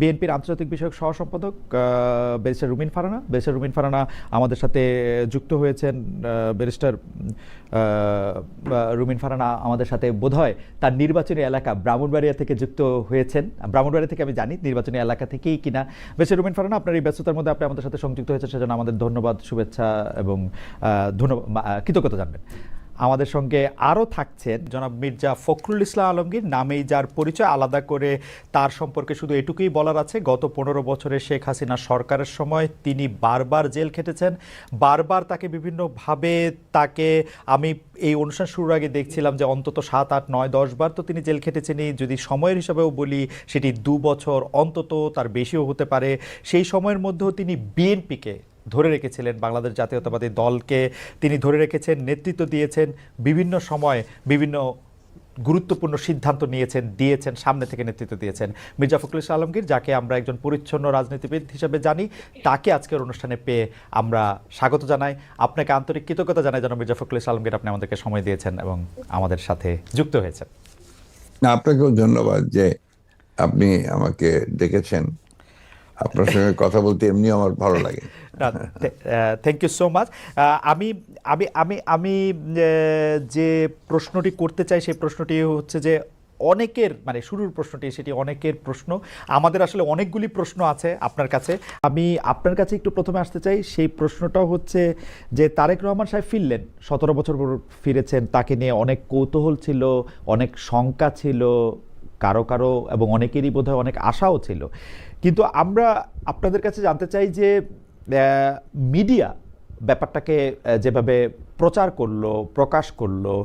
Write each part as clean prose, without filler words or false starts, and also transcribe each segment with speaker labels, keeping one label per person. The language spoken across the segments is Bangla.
Speaker 1: বিএনপির আন্তর্জাতিক বিষয়ক সহ সম্পাদক ব্যারিস্টার রুমিন ফারহানা। ব্যারিস্টার রুমিন ফারহানা আমাদের সাথে যুক্ত হয়েছেন। ব্যারিস্টার রুমিন ফারহানা আমাদের সাথে বোধহয় তার নির্বাচনী এলাকা ব্রাহ্মণবাড়িয়া থেকে যুক্ত হয়েছেন। ব্রাহ্মণবাড়িয়া থেকে আমি জানি, নির্বাচনী এলাকা থেকেই কিনা। ব্যারিস্টার রুমিন ফারহানা, আপনার এই ব্যস্ততার মধ্যে আপনি আমাদের সাথে সংযুক্ত হয়েছেন, সেজন্য আমাদের ধন্যবাদ, শুভেচ্ছা এবং কৃতজ্ঞতা জানবেন। আমাদের সঙ্গে আরও থাকছেন জনাব মির্জা ফখরুল ইসলাম আলমগীর, নামেই যার পরিচয়। আলাদা করে তার সম্পর্কে শুধু এটুকুই বলার আছে, গত 15 বছরে শেখ হাসিনা সরকারের সময় তিনি বারবার জেল খেটেছেন। বারবার তাকে বিভিন্নভাবে আমি এই অনুষ্ঠান শুরুর আগে দেখছিলাম যে অন্তত 7, 8, 9, 10 বার তো তিনি জেল খেটেছেনই। যদি সময়ের হিসাবেও বলি সেটি 2 বছর, অন্তত তার বেশিও হতে পারে। সেই সময়ের মধ্যেও তিনি বিএনপিকে ধরে রেখেছিলেন, বাংলাদেশ জাতীয়তাবাদী দলকে তিনি ধরে রেখেছেন, নেতৃত্ব দিয়েছেন, বিভিন্ন সময় বিভিন্ন গুরুত্বপূর্ণ সিদ্ধান্ত দিয়েছেন, সামনে থেকে নেতৃত্ব দিয়েছেন। মির্জা ফখরুল ইসলাম আলমগীর, যাকে আমরা একজন পরিচ্ছন্ন রাজনীতিবিদ হিসেবে জানি, তাকে আজকের অনুষ্ঠানে পেয়ে আমরা স্বাগত জানাই। আপনাকে আন্তরিক কৃতজ্ঞতা জানাই যেন মির্জা ফখরুল ইসলাম আলমগীর, আপনি আমাদেরকে সময় দিয়েছেন এবং আমাদের সাথে যুক্ত হয়েছেন।
Speaker 2: আপনাকেও ধন্যবাদ যে আপনি আমাকে ডেকেছেন। আপনার সঙ্গে কথা বলতে এমনি আমার ভালো লাগে।
Speaker 1: Thank you so much. আমি আমি আমি আমি যে প্রশ্নটি করতে চাই সেই প্রশ্নটি হচ্ছে যে অনেকের, মানে শুরুর প্রশ্নটি সেটি অনেকের প্রশ্ন, আমাদের আসলে অনেকগুলি প্রশ্ন আছে আপনার কাছে। আমি আপনার কাছে একটু প্রথমে আসতে চাই। সেই প্রশ্নটা হচ্ছে যে তারেক রহমান সাহেব ফিরলেন, 17 বছর পর ফিরেছেন, তাকে নিয়ে অনেক কৌতূহল ছিল, অনেক শঙ্কা ছিল কারো কারো, এবং অনেকেরই বোধহয় অনেক আশাও ছিল। কিন্তু আমরা আপনাদের কাছে জানতে চাই যে মিডিয়া ব্যাপারটাকে যেভাবে প্রচার করলো, প্রকাশ করলো,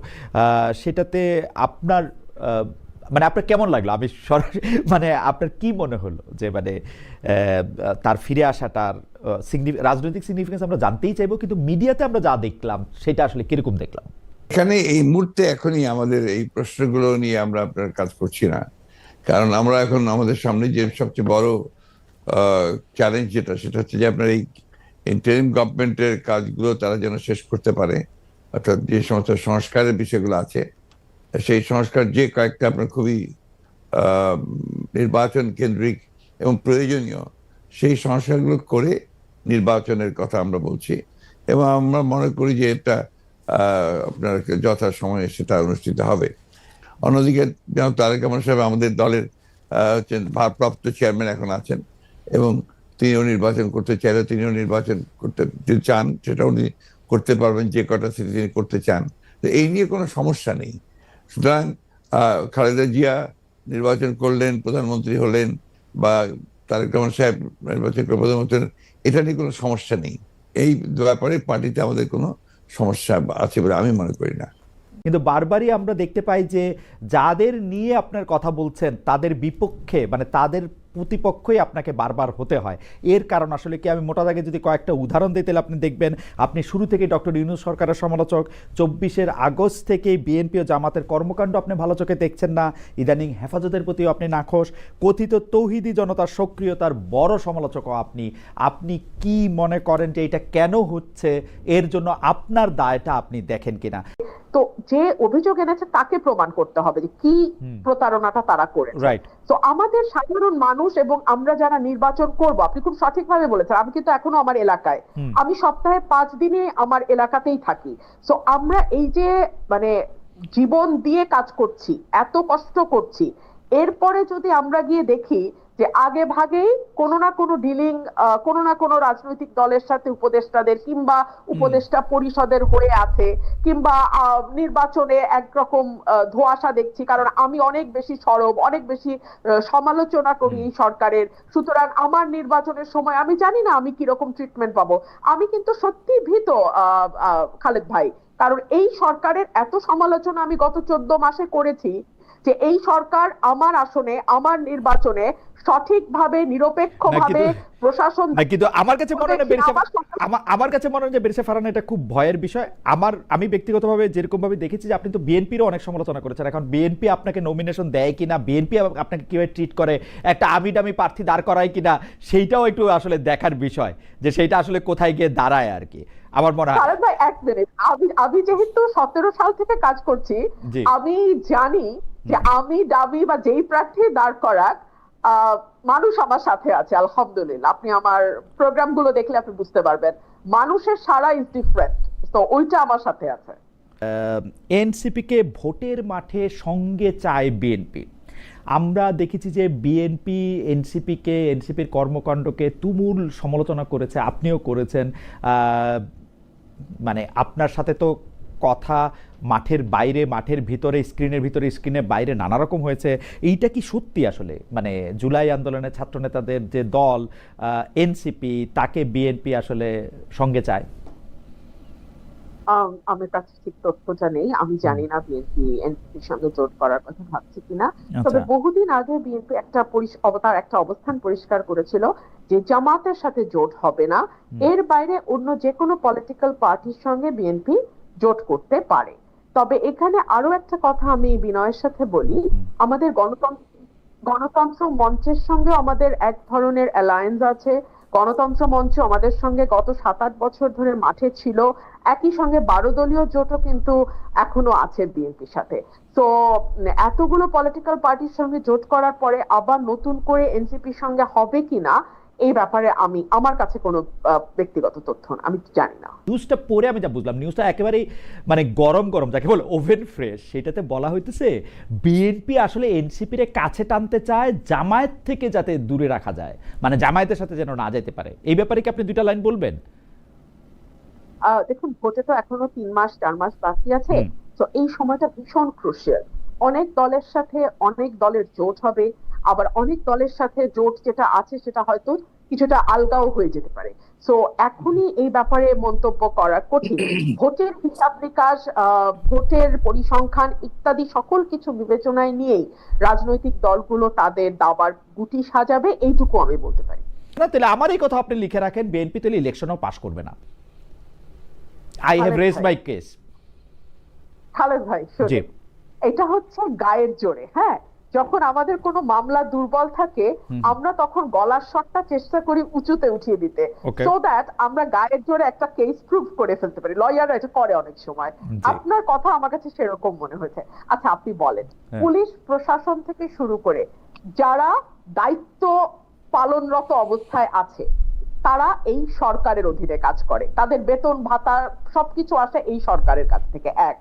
Speaker 1: সেটাতে আপনার আপনার কেমন লাগলো? আমি মানে আপনার কি মনে হলো যে তার ফিরে আসাটার রাজনৈতিক সিগনিফিকেন্স আমরা জানতেই চাইবো, কিন্তু মিডিয়াতে আমরা যা দেখলাম সেটা আসলে কিরকম দেখলাম?
Speaker 2: এখানে এই মুহূর্তে এখনই আমাদের এই প্রশ্নগুলো নিয়ে আমরা আপনার কাজ করছি না, কারণ আমরা এখন আমাদের সামনে যে সবচেয়ে বড় চ্যালেঞ্জ সেটা হচ্ছে যে আপনার এই ইন্টারিম গভর্নমেন্টের কাজগুলো তারা যেন শেষ করতে পারে, অর্থাৎ যে সমস্ত সংস্কারের বিষয়গুলো আছে সেই সংস্কার যে কয়েকটা আপনার খুবই নির্বাচন কেন্দ্রিক এবং প্রয়োজনীয়, সেই সংস্কারগুলো করে নির্বাচনের কথা আমরা বলছি, এবং আমরা মনে করি যে এটা আপনার যথা সময়ে সেটা অনুষ্ঠিত হবে। অন্যদিকে যেমন তারেক রহমান সাহেব আমাদের দলের ভারপ্রাপ্ত চেয়ারম্যান এখন আছেন, এবং তিনিও নির্বাচন করতে চাইলে তিনিও নির্বাচন করতে চান, সেটা উনি করতে পারবেন যে কটা সিটি তিনি করতে চান। তো এই নিয়ে কোনো সমস্যা নেই। সুতরাং খালেদা জিয়া নির্বাচন করলেন, প্রধানমন্ত্রী হলেন, বা তারেক রহমান সাহেব নির্বাচন করে প্রধানমন্ত্রী হলেন, এটা নিয়ে কোনো সমস্যা নেই। এই ব্যাপারে পার্টিতে আমাদের কোনো সমস্যা আছে বলে আমি মনে করি না।
Speaker 1: কিন্তু বারবারই আমরা দেখতে পাই যে যাদের নিয়ে আপনার কথা বলছেন তাদের বিপক্ষে, তাদের প্রতিপক্ষই আপনাকে বারবার হতে হয়। এর কারণ আসলে কি? আমি মোটা দাগে যদি কয়েকটা উদাহরণ দিই তাহলে আপনি দেখবেন, আপনি শুরু থেকে ডক্টর ইউনূস সরকারের সমালোচক, 24 আগস্ট থেকে বিএনপি ও জামাতের কর্মকাণ্ড আপনি ভালো চোখে দেখছেন না, ইদানিং হেফাজতের প্রতিও আপনি নাখোশ, কথিত তৌহিদি জনতার সক্রিয়তার বড় সমালোচকও আপনি। আপনি কি মনে করেন যে এটা কেন হচ্ছে? এর জন্য আপনার দায়টা আপনি দেখেন কিনা?
Speaker 3: তো যে অভিযোগ এনেছে তাকে প্রমাণ করতে হবে যে কি প্রতারণাটা তারা করেছে। তো আমাদের সাধারণ মানুষ এবং আমরা যারা নির্বাচন করব, আপনি খুব সঠিকভাবে বলেছেন, আমি কিন্তু এখনো আমার এলাকায়, আমি সপ্তাহে 5 দিনে আমার এলাকাতেই থাকি। তো আমরা এই যে জীবন দিয়ে কাজ করছি, এত কষ্ট করছি, এরপরে যদি আমরা গিয়ে দেখি যে আগে ভাগেই কোনো না কোনো ডিলিং কোনো না কোনো রাজনৈতিক দলের সাথে উপদেষ্টাদের কিংবা উপদেষ্টা পরিষদের হয়ে আছে, কিংবা নির্বাচনে একরকম ধোঁয়াশা দেখছি, কারণ আমি অনেক বেশি সরব, অনেক বেশি সমালোচনা করি এই সরকারের, সুতরাং আমার নির্বাচনের সময় আমি জানি না আমি কিরকম ট্রিটমেন্ট পাবো। আমি কিন্তু সত্যি ভীত খালেদ ভাই, কারণ এই সরকারের এত সমালোচনা আমি গত 14 মাসে করেছি যে এই সরকার আমার আসনে, আমার নির্বাচনে সঠিকভাবে নিরপেক্ষভাবে প্রশাসন,
Speaker 1: কিন্তু আমার কাছে মনে হয় যে বেরিসা ফারহানা এটা খুব ভয়ের বিষয়। আমি ব্যক্তিগতভাবে যেরকম ভাবে দেখেছি যে আপনি তো বিএনপিরও অনেক সমালোচনা করেছেন, এখন বিএনপি আপনাকে নমিনেশন দেয় কিনা, বিএনপি আপনাকে কিভাবে ট্রিট করে, একটা আমিডামি প্রার্থী দাঁড় করায় কিনা, সেইটাও একটু আসলে দেখার বিষয়, যে সেইটা আসলে কোথায় গিয়ে দাঁড়ায় আর কি। আমার মনে হয়
Speaker 3: ভাই এক মিনিট, আমি যেহেতু 17 সাল থেকে কাজ করছি, আমি জানি যে আমি দাবি বা যেই প্রার্থী দাঁড় করাক মানুষ আমার সাথে আছে আলহামদুলিল্লাহ। আপনি আমার প্রোগ্রামগুলো দেখলে আপনি বুঝতে পারবেন মানুষের সারা ইজ ডিফারেন্ট, তো ওইটা আমার সাথে আছে।
Speaker 1: এনসিপিকে ভোটের মাঠে সঙ্গে চায় বিএনপি। আমরা দেখেছি যে বিএনপি এনসিপির কর্মকাণ্ডকে তুমুল সমালোচনা করেছে, আপনিও করেছেন। মানে আপনার সাথে তো কথা মাঠের বাইরে, মাঠের ভিতরে, স্ক্রিনের বাইরে নানা রকম হয়েছে। এইটা কি সত্যি আসলে? মানে জুলাই আন্দোলনের ছাত্রনেতাদের যে দল এনসিপি, তাকে বিএনপি আসলে সঙ্গে চায়?
Speaker 3: আমার কাছে ঠিক তথ্যটা নেই, আমি জানি না বিএনপি এনসিপির সঙ্গে জোট করার কথা ভাবছে কিনা। তবে বহুদিন আগে বিএনপি একটা অবস্থান পরিষ্কার করেছিল যে জামাতের সাথে জোট হবে না, এর বাইরে অন্য যে কোনো পলিটিক্যাল পার্টির সঙ্গে বিএনপি জোট করতে পারে। তবে এখানে আরো একটা কথা আমি বিনয়ের সাথে বলি, আমাদের গণতন্ত্র মঞ্চের সঙ্গে আমাদের এক ধরনের অ্যালায়েন্স আছে। গণতন্ত্র মঞ্চ আমাদের সঙ্গে গত 7-8 বছর ধরে মাঠে ছিল, একই সঙ্গে 12 দলীয় জোটও কিন্তু এখনো আছে বিএনপির সাথে। তো এতগুলো পলিটিক্যাল পার্টির সঙ্গে জোট করার পরে আবার নতুন করে এনসিপির সঙ্গে হবে কিনা এই ব্যাপারে আমার কাছে কোনো ব্যক্তিগত তথ্য আমি জানি না।
Speaker 1: নিউজটা পড়ে আমি যা বুঝলাম, নিউজটা একেবারেই মানে গরম যাকে বলে ওভেন ফ্রেশ। সেটাতে বলা হইতেছে বিএনপি আসলে এনসিপির কাছে টানতে চায়, জামায়াত থেকে যাতে দূরে রাখা যায়, মানে জামায়াতের সাথে যেন না যেতে পারে। এই ব্যাপারে কি আপনি দুইটা লাইন বলবেন?
Speaker 3: দেখুন, ভোটে তো এখনো 3-4 মাস বাকি আছে, তো এই সময়টা ভীষণ ক্রুশিয়াল। অনেক দলের সাথে অনেক দলের জোট হবে, আবার অনেক দলের সাথে জোট যেটা আছে সেটা হয়তো কিছুটা আলগাও হয়ে যেতে পারে। তো এখনই এই ব্যাপারে মন্তব্য করা কঠিন। ভোটের হিসাব নিকাশ, ভোটের পরিসংখ্যান ইত্যাদি সকল কিছু বিবেচনায় নিয়েই রাজনৈতিক দলগুলো তাদের দাবার গুটি সাজাবে, এইটুকু আমি বলতে পারি।
Speaker 1: না, তাহলে আমার এই কথা আপনি লিখে রাখেন, বিএনপি তাহলে ইলেকশনও পাস করবে না। I have raised my case.
Speaker 3: Khaled ভাই, এটা হচ্ছে গায়ের জোরে। হ্যাঁ, যখন আমাদের কোনো মামলা দুর্বল থাকে আমরা তখন গলার স্বরটা চেষ্টা করি উঁচুতে উঠিয়ে দিতে, সো দ্যাট আমরা গায়ের জোরে একটা কেস প্রুভ করে ফেলতে পারি। লয়াররা এটা করে অনেক সময়। আপনার কথা আমার কাছে সেরকম মনে হয়েছে। আচ্ছা, আপনি বলেন, পুলিশ প্রশাসন থেকে শুরু করে যারা দায়িত্ব পালনরত অবস্থায় আছে তারা এই সরকারের অধীনে কাজ করে, তাদের বেতন ভাতা সবকিছু আসে এই সরকারের কাছ থেকে। 1,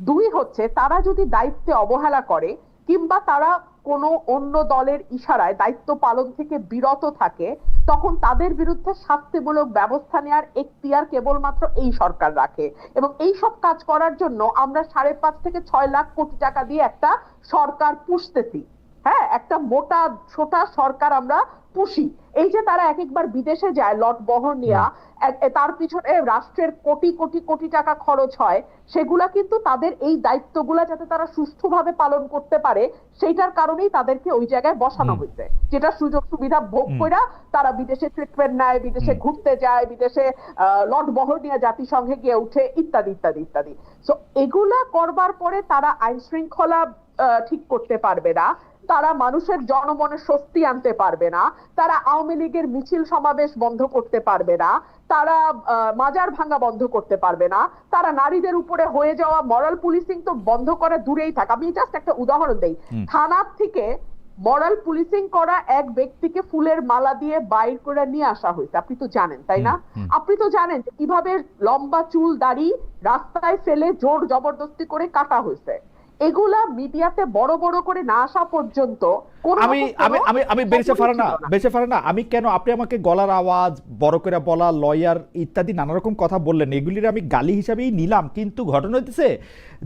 Speaker 3: 2 হচ্ছে তারা যদি দায়িত্বে অবহেলা করে কিংবা তারা কোনো অন্য দলের ইশারায় দায়িত্ব পালন থেকে বিরত থাকে, তখন তাদের বিরুদ্ধে শাস্তিমূলক ব্যবস্থা নেওয়ার এখতিয়ার কেবলমাত্র এই সরকার রাখে। এবং এই সব কাজ করার জন্য আমরা 5.5 থেকে 6 লাখ কোটি টাকা দিয়ে একটা সরকার পুষতেছি। হ্যাঁ, একটা মোটা ছোটা সরকার আমরা পুষি। এই যে তারা একবার বিদেশে যায় লট বহর নিয়ে, তার পিছনে রাষ্ট্রের কোটি কোটি কোটি টাকা খরচ হয়, সেগুলা কিন্তু তাদের এই দায়িত্বগুলা যাতে তারা সুষ্ঠুভাবে পালন করতে পারে সেইটার কারণেই তাদেরকে ওই জায়গায় বসানো হয়েছে। যেটা সুযোগ সুবিধা ভোগ করে তারা বিদেশে ট্রিটমেন্ট নেয়, বিদেশে ঘুরতে যায়, বিদেশে লট বহর নিয়ে জাতিসংঘে গিয়ে উঠে, ইত্যাদি ইত্যাদি ইত্যাদি। তো এগুলা করবার পরে তারা আইন শৃঙ্খলা ঠিক করতে পারবে না, তারা মানুষের জনমনে স্বস্তি আনতে পারবে না, তারা আওয়ামী লীগের মিছিল সমাবেশ বন্ধ করতে পারবে না, তারা মাজার ভাঙা বন্ধ করতে পারবে না, তারা নারীদের উপরে হয়ে যাওয়া মরাল পুলিশিং তো বন্ধ করে দূরেই থাক। আমি জাস্ট একটা উদাহরণ দেই, থানার থেকে মরাল পুলিশিং করা এক ব্যক্তিকে ফুলের মালা দিয়ে বাইর করে নিয়ে আসা হয়েছে, আপনি তো জানেন তাই না? আপনি তো জানেন যে কিভাবে লম্বা চুল দাড়ি রাস্তায় ফেলে জোর জবরদস্তি করে কাটা হয়েছে। এগুলা মিডিয়াতে বড় বড় করে না আসা পর্যন্ত
Speaker 1: আমি বেঁচে পারে না। আমি কেন, আপনি আমাকে গলার আওয়াজ বড় করে বলা, লয়ার ইত্যাদি নানা রকম কথা বললেন, এগুলির আমি গালি হিসাবেই নিলাম। কিন্তু ঘটনা হচ্ছে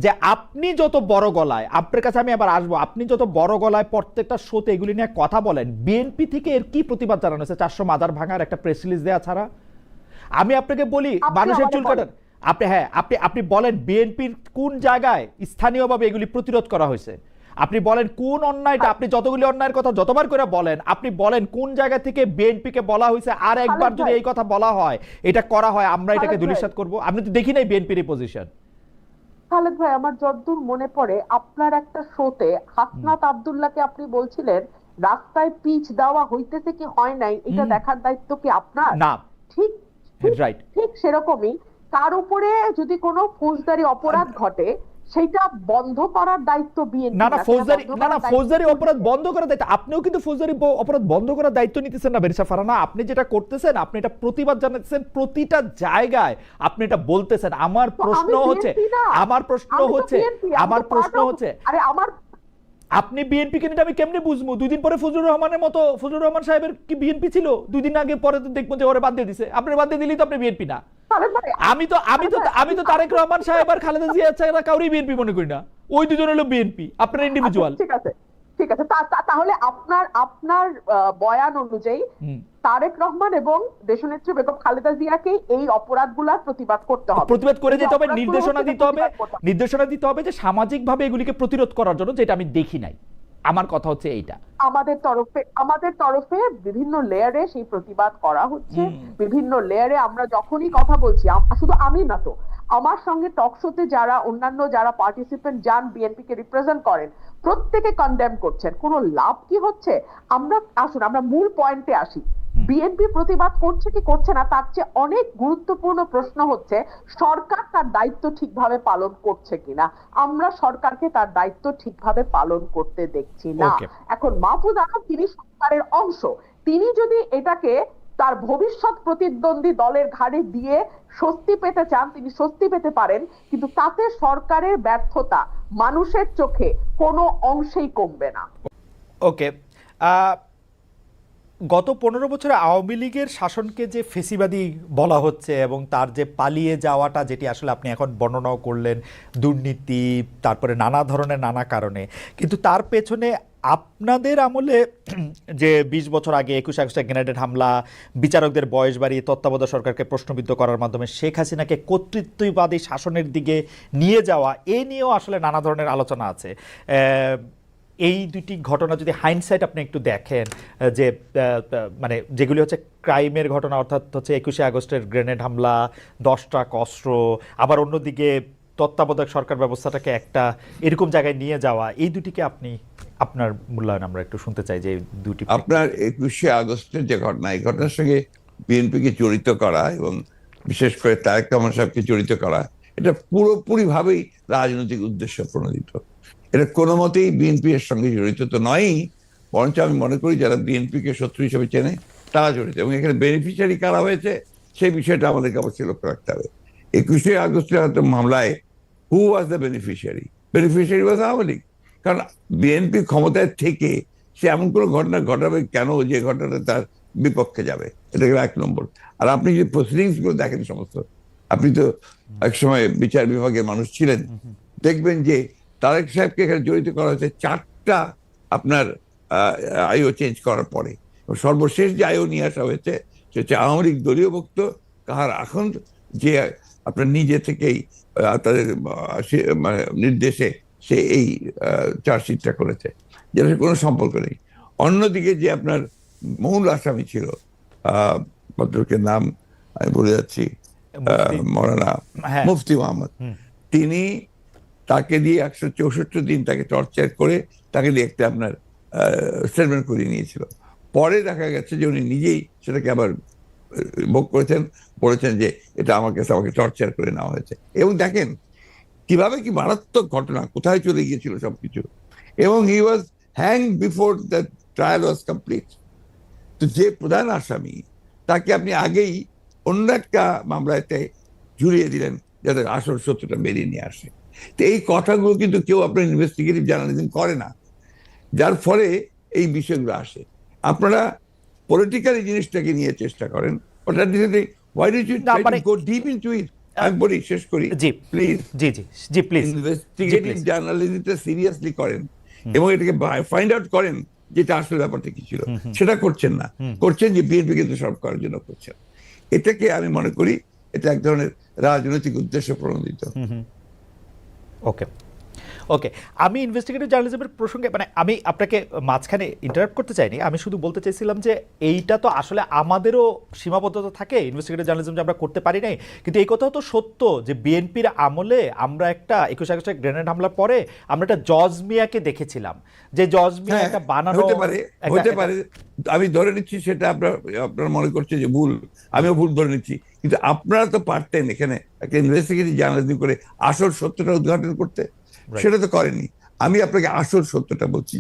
Speaker 1: যে আপনি যত বড় গলায়, আপনার কাছে আমি আবার আসবো, আপনি যত বড় গলায় প্রত্যেকটা শোতে এগুলি নিয়ে কথা বলেন, বিএনপি থেকে এর কি প্রতিবাদ জানানো হয়েছে? 400 মাজার ভাঙার একটা প্রেস রিলিজ দেওয়া ছাড়া। আমি আপনাকে বলি, মানুষের চুল কাটার আপনি বলেন বিএনপির কোন জায়গায় স্থানীয়ভাবে এগুলি প্রতিরোধ করা হয়েছে? আপনি বলেন কোন অন্যায়টা, আপনি যতগুলি অন্যায়ের কথা যতবার করে বলেন, আপনি বলেন কোন জায়গা থেকে বিএনপিকে বলা হয়েছে আর একবার যদি এই কথা বলা হয়, এটা করা হয়, আমরা এটাকে ধূলিসাৎ করব? আপনি তো দেখি নাই বিএনপির পজিশন।
Speaker 3: খালেদ ভাই, আমার যতদূর মনে পড়ে আপনার একটা শোতে হাসনাত আব্দুল্লাহকে আপনি বলছিলেন রাস্তায় পিচ দেওয়া হইতেছে কি হয় নাই এটা দেখার দায়িত্ব কি আপনার?
Speaker 1: না,
Speaker 3: ঠিক
Speaker 1: রাইট,
Speaker 3: ঠিক সেরকমই তার উপরে যদি কোনো ফৌজদারি অপরাধ ঘটে সেইটা বন্ধ করার দায়িত্ব বিএনপি
Speaker 1: না ফৌজদারি অপরাধ বন্ধ করার দায়িত্ব আপনিও কিন্তু ফৌজদারি অপরাধ বন্ধ করার দায়িত্ব নিতেছেন না বেরিসা ফারহানা। আপনি যেটা করতেছেন, আপনি এটা প্রতিবাদ জানাচ্ছেন প্রতিটা জায়গায়, আপনি এটা বলতেছেন। আমার প্রশ্ন হচ্ছে
Speaker 3: আরে আমার
Speaker 1: আপনি বিএনপি কে নিয়ে আমি কেমনে বুঝবো? 2 দিন পরে ফজলুর রহমান সাহেবের কি বিএনপি ছিল? 2 দিন আগে পরে তো দেখবো যে ওরে বাদ দিয়ে দিছে। আপনি বাদ দিয়ে দিলেই তো আপনি বিএনপি না। আমি তো তারেক রহমান সাহেব আর খালেদা জিয়া ছাড়া কাউরই বিএনপি মনে করি না। ওই দুজন হলো বিএনপি, আপনার ইন্ডিভিজুয়াল।
Speaker 3: ঠিক আছে তাহলে আপনার বয়ান অনুযায়ী তারেক রহমান এবং দেশনেত্রী বেগম খালেদা জিয়াকে এই অপরাধগুলোর প্রতিবাদ করতে হবে,
Speaker 1: প্রতিবাদ করে যেতে হবে, নির্দেশনা দিতে হবে যে সামাজিকভাবে এগুলিকে প্রতিরোধ করার জন্য, যেটা আমি দেখি নাই। আমার কথা হচ্ছে এইটা,
Speaker 3: আমাদের তরফে বিভিন্ন লেয়ারে সেই প্রতিবাদ করা হচ্ছে। বিভিন্ন লেয়ারে আমরা যখনই কথা বলছি, শুধু আমি না তো, আমার সঙ্গে টক শোতে অন্যান্য যারা পার্টিসিপেন্ট যান বিএনপি কে রিপ্রেজেন্ট করেন, প্রত্যেকে কনডেম করছেন। কোনো লাভ কি হচ্ছে? আমরা মূল পয়েন্টে আসি। বিএনপি প্রতিবাদ করছে কি করছে না, তার চেয়ে অনেক গুরুত্বপূর্ণ প্রশ্ন হচ্ছে সরকার তার দায়িত্ব ঠিকভাবে পালন করছে কিনা। আমরা সরকারকে তার দায়িত্ব ঠিকভাবে পালন করতে দেখছি না। এখন মাহফুজ আলম তিনি সরকারের অংশ, তিনি যদি এটাকে তার ভবিষ্যৎ প্রতিদ্বন্দ্বী দলের ঘাড়ে দিয়ে স্বস্তি পেতে চান, তিনি স্বস্তি পেতে পারেন, কিন্তু তাতে সরকারের ব্যর্থতা মানুষের চোখে কোনো অংশেই কমবে না।
Speaker 1: ওকে, গত 15 বছরে আওয়ামী লীগের শাসনকে যে ফেসিবাদী বলা হচ্ছে এবং তার যে পালিয়ে যাওয়াটা, যেটি আসলে আপনি এখন বর্ণনাও করলেন, দুর্নীতি, তারপরে নানা ধরনের নানা কারণে, কিন্তু তার পেছনে আপনাদের আমলে যে 20 বছর আগে 21 আগস্টে গ্রেনেড হামলা, বিচারকদের বয়স বাড়িয়ে তত্ত্বাবধায়ক সরকারকে প্রশ্নবিদ্ধ করার মাধ্যমে শেখ হাসিনাকে কর্তৃত্ববাদী শাসনের দিকে নিয়ে যাওয়া, এ নিয়েও আসলে নানা ধরনের আলোচনা আছে। এই দুটি ঘটনা যদি হাইন্ডসাইট আপনি একটু দেখেন, যে মানে যেগুলি হচ্ছে ক্রাইমের ঘটনা, অর্থাৎ হচ্ছে 21 আগস্টের গ্রেনেড হামলা, 10 ট্রাক অস্ত্র, আবার অন্যদিকে তত্ত্বাবধায়ক সরকার ব্যবস্থাটাকে একটা এরকম জায়গায় নিয়ে যাওয়া, এই দুটিকে আপনার মূল্যায়ন আমরা একটু শুনতে চাই। যে দুটি
Speaker 2: আপনার 21 আগস্টের যে ঘটনা, এই ঘটনার সঙ্গে বিএনপিকে জড়িত করা এবং বিশেষ করে তারেক রহমান সাহেবকে জড়িত করা, এটা পুরোপুরি ভাবেই রাজনৈতিক উদ্দেশ্য প্রণোদিত। এটা কোনো মতেই বিএনপি এর সঙ্গে জড়িত তো নয়ই, বরঞ্চ আমি মনে করি যারা বিএনপিকে শত্রু হিসেবে চেনে তারা জড়িত। এবং এখানে বেনিফিশিয়ারি কারা হয়েছে সেই বিষয়টা আমাদেরকে অবশ্যই লক্ষ্য রাখতে হবে। 21 আগস্টের হয়তো মামলায় who was the beneficiary was Awami League. কারণ বিএনপি ক্ষমতায় থেকে সে এমন কোনো ঘটনা ঘটাবে কেন যে ঘটনাটা তার বিপক্ষে যাবে? এটা গেল 1 নম্বর। আর আপনি যদি প্রসিডিংস গুলো দেখেন সমস্ত, আপনি তো একসময় বিচার বিভাগের মানুষ ছিলেন, দেখবেন যে তারেক সাহেবকে এখানে জড়িত করা হয়েছে 4টা আপনার আইও চেঞ্জ করার পরে। সর্বশেষ যে আইও নিয়ে আসা হয়েছে সে হচ্ছে আওয়ামী লীগ দলীয় ভুক্ত কাহার এখন যে আপনার নিজে থেকেই তাদের নির্দেশে সে এই চার্জশিটটা করেছে, যেটা কোনো সম্পর্ক নেই। অন্যদিকে যে আপনার মূল আসামি ছিল, ভদ্রলোকের নাম আমি বলে যাচ্ছি, মৌলানা মুফতি মোহাম্মদ, তিনি তাকে দিয়ে 164 দিন তাকে টর্চার করে তাকে দিয়ে একটা আপনার স্টেটমেন্ট করিয়ে নিয়েছিল। পরে দেখা গেছে যে উনি নিজেই সেটাকে আবার ভোগ করেছেন, বলেছেন যে এটা আমাকে টর্চার করে নেওয়া হয়েছে। এবং দেখেন কিভাবে কি মারাত্মক ঘটনা, কোথায় চলে গিয়েছিল সবকিছু। এবং he was hang before the trial was complete. তো যে প্রধান আসামি তাকে আপনি আগেই অন্য একটা মামলাতে জুড়িয়ে দিলেন যাতে আসল সত্যটা বেরিয়ে নিয়ে আসে। তো এই কথাগুলো কিন্তু কেউ আপনার ইনভেস্টিগেটিভ জার্নালিজম করে না, যার ফলে এই বিষয়গুলো আসে। আপনারা পলিটিক্যাল জিনিসটাকে নিয়ে চেষ্টা করেন, আমি বলি শেষ করি প্লিজ, ইনভেস্টিগেটিভ জার্নালিজমটা সিরিয়াসলি করেন এবং এটাকে ফাইন্ড আউট করেন যেটা আসলে ব্যাপারটা কি ছিল। সেটা করছেন না, করছেন যে বিএনপি কিন্তু সব করার জন্য করছেন। এটাকে আমি মনে করি এটা এক ধরনের রাজনৈতিক উদ্দেশ্য প্রণোদিত।
Speaker 1: ওকে ওকে, আমি ইনভেস্টিগেটিভ জার্নালিজমের প্রসঙ্গে মানে আমি আপনাকে মাঝখানে ইন্টারাপ্ট করতে চাইনি, আমি শুধু বলতে চাইছিলাম যে এইটা তো আসলে আমাদেরও সীমাবদ্ধতা থাকে ইনভেস্টিগেটিভ জার্নালিজম যে আমরা করতে পারি নাই, কিন্তু এই কথাও তো সত্য যে বিএনপির আমলে আমরা একটা 21 আগস্টে গ্রেনেড হামলার পরে আমরা একটা জজ মিয়াকে দেখেছিলাম, যে জজ মিয়া একটা বানানো
Speaker 2: হতে পারে, আমি ধরে নিচ্ছি সেটা আপনারা মনে করছে যে ভুল, আমিও ভুল ধরে নিচ্ছি, কিন্তু আপনারা তো পারতেন এখানে একটা ইনভেস্টিগেটিভ জার্নালিজম করে আসল সত্যটা উদ্ঘাটন করতে। সেটা তো করেনি। আমি আপনাকে আসল সত্যটা বলছি,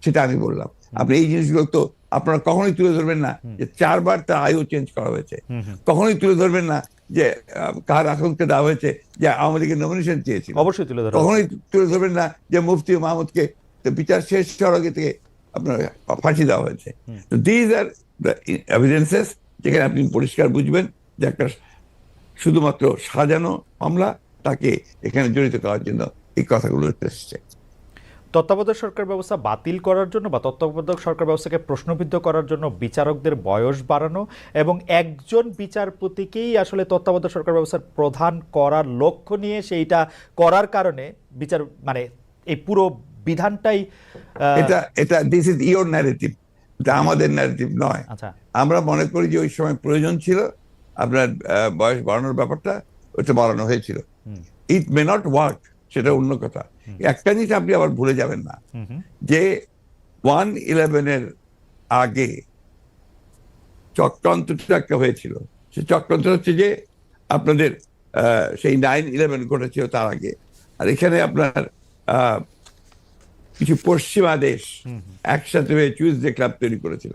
Speaker 2: সেটা আমি বললাম। আপনি এই জিনিসগুলো তো আপনারা কখনোই তুলে ধরবেন না যে 4 বার তার আয়ু চেঞ্জ করা হয়েছে, কখনোই তুলে ধরবেন না যে কার আকাঙ্ক্ষা দেওয়া হয়েছে যে আওয়ামী লীগের নমিনেশন চেয়েছিল,
Speaker 1: অবশ্যই তুলে ধরা,
Speaker 2: কখনোই তুলে ধরবেন না যে মুফতি মাহমুদকে বিচার শেষ হওয়ার আগে থেকে আপনার ফাঁসি দেওয়া হয়েছে। তো দিজ আর দ্য এভিডেন্সেস, যেখানে আপনি পরিষ্কার বুঝবেন যে একটা শুধুমাত্র সাজানো মামলা, তাকে এখানে জড়িত করার জন্য এই কথাগুলো এসেছে।
Speaker 1: তত্ত্বাবধায়ক সরকার ব্যবস্থা বাতিল করার জন্য বা তত্ত্বাবধায়ক সরকার ব্যবস্থাকে প্রশ্নবিদ্ধ করার জন্য বিচারকদের বয়স বাড়ানো এবং একজন বিচারপতিকেই আসলে তত্ত্বাবধায়ক সরকার ব্যবস্থার প্রধান করার লক্ষ্য নিয়ে সেইটা করার কারণে বিচার মানে এই পুরো বিধানটাই
Speaker 2: এটা দিস ইজ ইওর ন্যারেটিভ, এটা আমাদের ন্যারেটিভ নয়।
Speaker 1: আচ্ছা,
Speaker 2: আমরা মনে করি যে ওই সময় প্রয়োজন ছিল আপনার বয়স বাড়ানোর ব্যাপারটা, ওইটা বাড়ানো হয়েছিল। ইট মে নট ওয়ার্ক, সেটা অন্য কথা। একটা জিনিস আপনি আবার ভুলে যাবেন না যে 1/11 আগে চক্রান্তটা একটা হয়েছিল। সে চক্রান্ত হচ্ছে যে আপনাদের সেই 9/11 ঘটেছিল তার আগে, আর এখানে আপনার কিছু পশ্চিমা দেশ একসাথে হয়ে চুইজডে ক্লাব তৈরি করেছিল,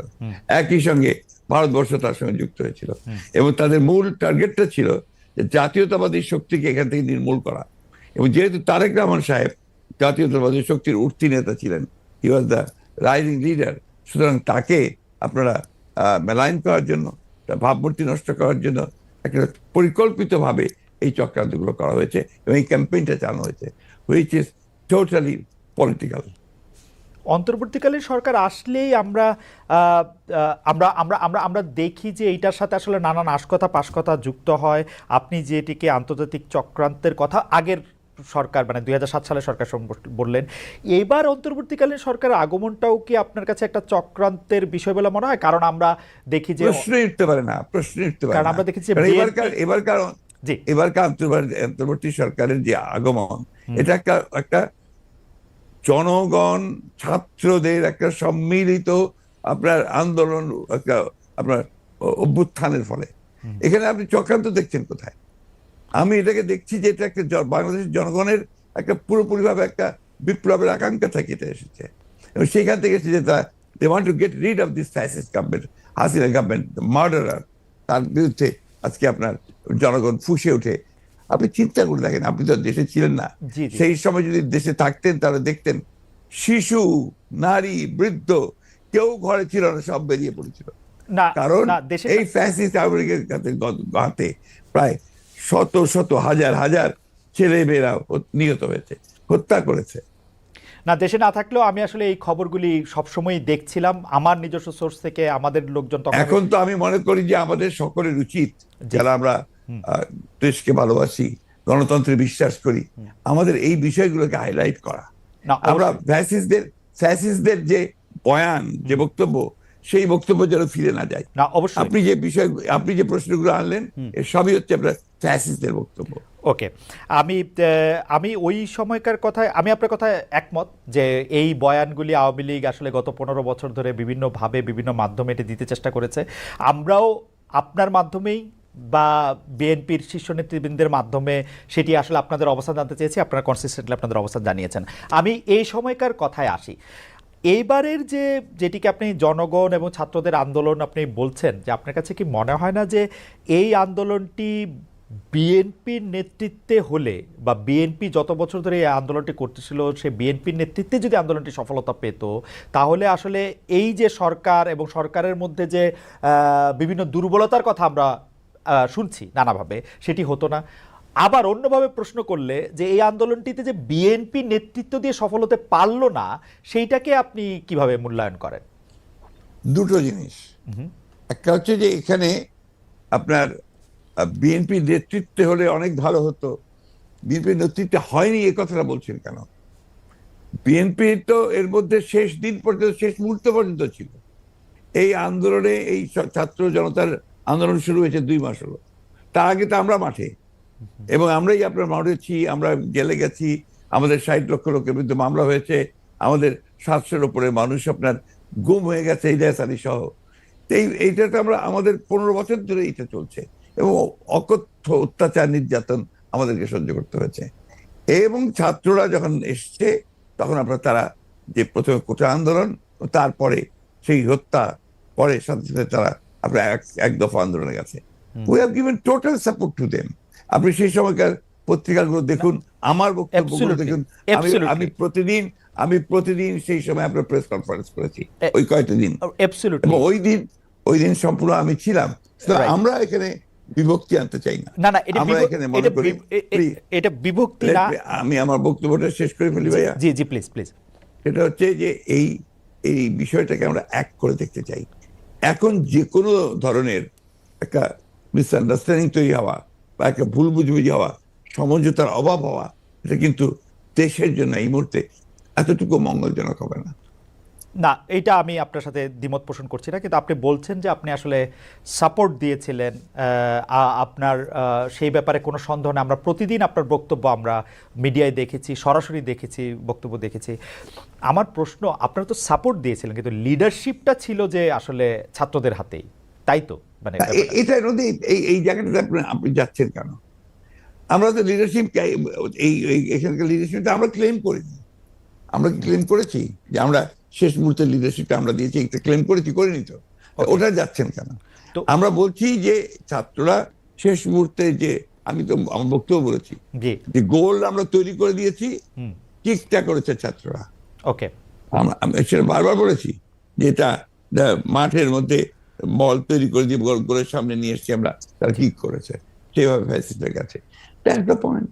Speaker 2: একই সঙ্গে ভারতবর্ষ তার সঙ্গে যুক্ত হয়েছিল, এবং তাদের মূল টার্গেটটা ছিল যে জাতীয়তাবাদী শক্তিকে এখান থেকে নির্মূল করা। এবং যেহেতু তারেক রহমান সাহেব জাতীয়তাবাদী শক্তির উঠতি নেতা ছিলেন, হি ওয়াজ দ্য রাইজিং লিডার, সুতরাং তাকে আপনারা মেলাইন করার জন্য, তার ভাবমূর্তি নষ্ট করার জন্য একটা পরিকল্পিতভাবে এই চক্রান্তগুলো করা হয়েছে এবং এই ক্যাম্পেইনটা চালানো হয়েছে, হুইচ ইজ টোটালি পলিটিক্যাল।
Speaker 1: অন্তর্বর্তীকালীন সরকার আসলেই আমরা আমরা আমরা আমরা আমরা দেখি যে এইটার সাথে আসলে নানান আশকথা পাশকথা যুক্ত হয়। আপনি যেটিকে আন্তর্জাতিক চক্রান্তের কথা আগের সরকার মানে 2007 সালে সরকার বললেন, এবার অন্তর্বর্তীকালীন সরকারের আগমনটাও কি আপনার কাছে একটা চক্রান্তের বিষয় বলে মনে হয়? কারণ আমরা দেখি যে
Speaker 2: প্রশ্নই উঠতে পারে না,
Speaker 1: কারণ আমরা দেখি যে
Speaker 2: এবারকার অন্তর্বর্তী সরকারের যে আগমন, এটা একটা জনগণ ছাত্রদের একটা সম্মিলিত আপনার আন্দোলন, একটা আপনার অভ্যুত্থানের ফলে। এখানে আপনি চক্রান্ত দেখছেন কোথায়? আমি এটাকে দেখছি যে এটা একটা বাংলাদেশের জনগণের একটা পুরোপুরিভাবে একটা বিপ্লবের আকাঙ্ক্ষা থেকে এটা এসেছে, এবং সেখান থেকে এসেছে যে they want to get rid of this fascist government, Hasina government, murderer. তার বিরুদ্ধে আজকে আপনার জনগণ ফুঁসে ওঠে। আপনি চিন্তা করে দেখেন, আপনি তো দেশে ছিলেন না, সেই সময় যদি দেশে থাকতেন তাহলে দেখতেন শিশু, নারী, বৃদ্ধ কেউ ঘরে ছিল না, সব বেরিয়ে পড়েছিল। কারণ এই ফ্যাসিস্ট আমেরিকার হাতে প্রায় শত শত হাজার হাজার ছেলে মেয়েরা নিহত হয়েছে, হত্যা করেছে।
Speaker 1: না, দেশে না থাকলেও আমি আসলে এই খবরগুলি সবসময় দেখছিলাম আমার নিজস্ব সোর্স থেকে, আমাদের লোকজন।
Speaker 2: এখন তো আমি মনে করি যে আমাদের সকলের উচিত, যারা আমরা দেশকে ভালোবাসি, গণতন্ত্রে বিশ্বাস করি, আমাদের এই বিষয়গুলোকে হাইলাইট করা। আমরা ফ্যাসিস্টদের যে বয়ান, যে বক্তব্য, সেই বক্তব্য যেন ফিরে না যায়।
Speaker 1: অবশ্যই
Speaker 2: আপনি যে প্রশ্নগুলো আনলেন, এর সবই হচ্ছে আপনার ফ্যাসিস্টদের বক্তব্য।
Speaker 1: ওকে, আমি ওই সময়কার কথায় আমি আপনার কথায় একমত যে এই বয়ানগুলি আওয়ামী লীগ আসলে গত 15 বছর ধরে বিভিন্নভাবে বিভিন্ন মাধ্যমে এটি দিতে চেষ্টা করেছে। আমরাও আপনার মাধ্যমেই বা বিএনপির শীর্ষ নেতৃবৃন্দের মাধ্যমে সেটি আসলে আপনাদের অবস্থান জানতে চেয়েছি, আপনারা কনসিস্টেন্টলি আপনাদের অবস্থান জানিয়েছেন। আমি এই সময়কার কথায় আসি। এইবারের যেটিকে আপনি জনগণ এবং ছাত্রদের আন্দোলন আপনি বলছেন, যে আপনার কাছে কি মনে হয় না যে এই আন্দোলনটি বিএনপির নেতৃত্বে হলে, বা বিএনপি যত বছর ধরে এই আন্দোলনটি করতেছিল সে বিএনপির নেতৃত্বে যদি আন্দোলনটি সফলতা পেত, তাহলে আসলে এই যে সরকার এবং সরকারের মধ্যে যে বিভিন্ন দুর্বলতার কথা আমরা শুনছি নানাভাবে, সেটি হতো না? আবার অন্যভাবে প্রশ্ন করলে, যে এই আন্দোলনটিতে যে বিএনপি নেতৃত্ব দিয়ে সফল হতে পারল না, সেইটাকে আপনি কিভাবে মূল্যায়ন করেন?
Speaker 2: দুটো জিনিস। একটা হচ্ছে যে এখানে আপনার বিএনপি নেতৃত্বে হলে অনেক ভালো হতো, বিএনপি নেতৃত্বে হয়নি এ কথাটা বলছেন কেন? বিএনপি তো এর মধ্যে শেষ দিন পর্যন্ত, শেষ মুহূর্ত পর্যন্ত ছিল এই আন্দোলনে। এই ছাত্র জনতার আন্দোলন শুরু হয়েছে 2 মাস হলো, তার আগে তো আমরা মাঠে, এবং আমরাই আপনার মাঠেছি, আমরা জেলে গেছি, আমাদের 60 লক্ষ লোকের বিরুদ্ধে মামলা হয়েছে, আমাদের 700-এর উপরে মানুষ আপনার গুম হয়ে গেছে, ইলিয়াস আলী সহ। এইটা তো আমরা, আমাদের 15 বছর ধরে এটা চলছে, এবং অকথ্য অত্যাচার নির্যাতন আমাদেরকে সহ্য করতে হয়েছে। এবং ছাত্ররা যখন এসছে তখন আপনার তারা যে প্রথমে কোটা আন্দোলন, তারপরে সেই হত্যা, পরে সাথে সাথে তারা আপনার এক দফা আন্দোলনে গেছে। We have given total support to them. আপনি সেই সময়কার পত্রিকাগুলো দেখুন, আমার বক্তব্যগুলো দেখুন। আমি প্রতিদিন সেই সময় আপনার প্রেস কনফারেন্স করেছি ওই কয়েকটা দিন, এবং ওই দিন সম্পূর্ণ আমি ছিলাম। আমরা এখানে বিভক্তি আনতে চাই না। আমরা এখানে মনে করি
Speaker 1: এটা বিভক্তি না।
Speaker 2: আমি আমার বক্তব্যটা শেষ করে ফেলি ভাইয়া।
Speaker 1: জি জি, প্লিজ প্লিজ।
Speaker 2: এটা হচ্ছে যে এই বিষয়টাকে আমরা এক করে দেখতে চাই। এখন যে কোনো ধরনের একটা মিসআন্ডারস্ট্যান্ডিং তৈরি হওয়া বা একটা ভুল বুঝবুঝি হওয়া, সমঝোতার অভাব হওয়া, এটা কিন্তু দেশের জন্য এই মুহূর্তে এতটুকু মঙ্গলজনক হবে না।
Speaker 1: না, এইটা আমি আপনার সাথে দ্বিমত পোষণ করছি না, কিন্তু আপনি বলছেন যে আপনি আসলে সাপোর্ট দিয়েছিলেন, আপনার সেই ব্যাপারে কোনো সন্দেহ নেই। আমরা প্রতিদিন আপনার বক্তব্য আমরা মিডিয়ায় দেখেছি, সরাসরি দেখেছি, বক্তব্য দেখেছি। আমার প্রশ্ন, আপনারা তো সাপোর্ট দিয়েছিলেন, কিন্তু লিডারশিপটা ছিল যে আসলে ছাত্রদের হাতেই, তাই তো? মানে
Speaker 2: এটা এই জায়গাটাতে আপনি যাচ্ছেন কেন? আমরা তো লিডারশিপ, এখানকার লিডারশিপটা আমরা ক্লেম করিনি। আমরা কি ক্লেম করেছি যে আমরা শেষ মুহূর্তে লিডারশিপটা আমরা দিয়েছি? একটা ক্লেম করিনি তো। ওটা যাচ্ছেন কেন? আমরা বলছি যে ছাত্ররা শেষ মুহূর্তে, যে আমি তো আমার বক্তব্য বলেছি যে গোল আমরা তৈরি করে দিয়েছি, কিকটা করেছে ছাত্ররা।
Speaker 1: ওকে,
Speaker 2: আমি সেটা বারবার বলেছি যে এটা মাঠের মধ্যে বল তৈরি করে দিয়ে গোলের সামনে নিয়ে এসেছি আমরা, তারা কিক করেছে, সেভাবে ফ্যাসিস্টদের কাছে। একটা পয়েন্ট।